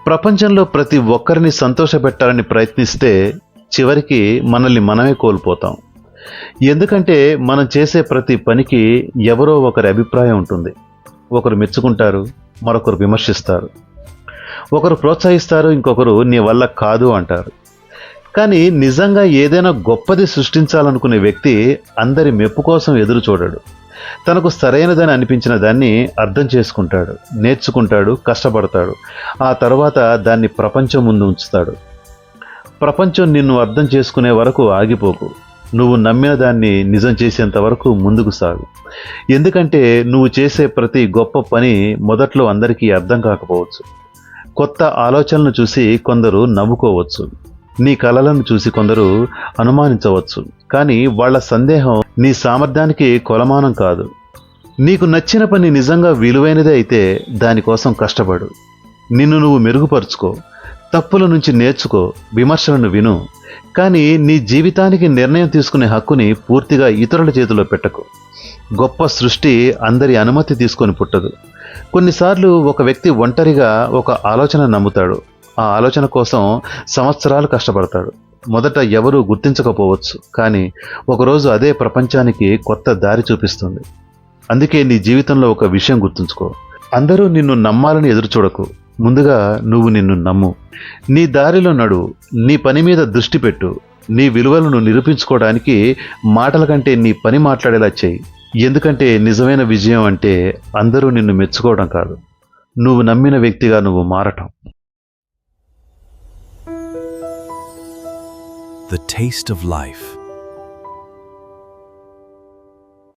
ప్రపంచంలో ప్రతి ఒక్కరిని సంతోషపెట్టాలని ప్రయత్నిస్తే చివరికి మనల్ని మనమే కోల్పోతాం. ఎందుకంటే మనం చేసే ప్రతి పనికి ఎవరో ఒకరి అభిప్రాయం ఉంటుంది. ఒకరు మెచ్చుకుంటారు, మరొకరు విమర్శిస్తారు. ఒకరు ప్రోత్సహిస్తారు, ఇంకొకరు నీ వల్ల కాదు అంటారు. కానీ నిజంగా ఏదైనా గొప్పది సృష్టించాలనుకునే వ్యక్తి అందరి మెప్పు కోసం ఎదురు చూడడు. తనకు సరైనదని అనిపించిన దాన్ని అర్థం చేసుకుంటాడు, నేర్చుకుంటాడు, కష్టపడతాడు. ఆ తర్వాత దాన్ని ప్రపంచం ముందు ఉంచుతాడు. ప్రపంచం నిన్ను అర్థం చేసుకునే వరకు ఆగిపోకు. నువ్వు నమ్మిన దాన్ని నిజం చేసేంత వరకు ముందుకు సాగు. ఎందుకంటే నువ్వు చేసే ప్రతి గొప్ప పని మొదట్లో అందరికీ అర్థం కాకపోవచ్చు. కొత్త ఆలోచనలను చూసి కొందరు నవ్వుకోవచ్చు. నీ కలలను చూసి కొందరు అనుమానించవచ్చు. కానీ వాళ్ళ సందేహం నీ సామర్థ్యానికి కొలమానం కాదు. నీకు నచ్చిన పని నిజంగా విలువైనదే అయితే దానికోసం కష్టపడు. నిన్ను నువ్వు మెరుగుపరుచుకో. తప్పుల నుంచి నేర్చుకో, విమర్శలను విను. కానీ నీ జీవితానికి నిర్ణయం తీసుకునే హక్కుని పూర్తిగా ఇతరుల చేతిలో పెట్టకు. గొప్ప సృష్టి అందరి అనుమతి తీసుకొని పుట్టదు. కొన్నిసార్లు ఒక వ్యక్తి ఒంటరిగా ఒక ఆలోచన నమ్ముతాడు. ఆ ఆలోచన కోసం సంవత్సరాలు కష్టపడతాడు. మొదట ఎవరూ గుర్తించకపోవచ్చు, కానీ ఒకరోజు అదే ప్రపంచానికి కొత్త దారి చూపిస్తుంది. అందుకే నీ జీవితంలో ఒక విషయం గుర్తుంచుకో. అందరూ నిన్ను నమ్మాలని ఎదురుచూడకు. ముందుగా నువ్వు నిన్ను నమ్ము. నీ దారిలో నడువు. నీ పని మీద దృష్టి పెట్టు. నీ విలువలను నిరూపించుకోవడానికి మాటల కంటే నీ పని మాట్లాడేలా చేయి. ఎందుకంటే నిజమైన విజయం అంటే అందరూ నిన్ను మెచ్చుకోవడం కాదు, నువ్వు నమ్మిన వ్యక్తిగా నువ్వు మారటం. The taste of life.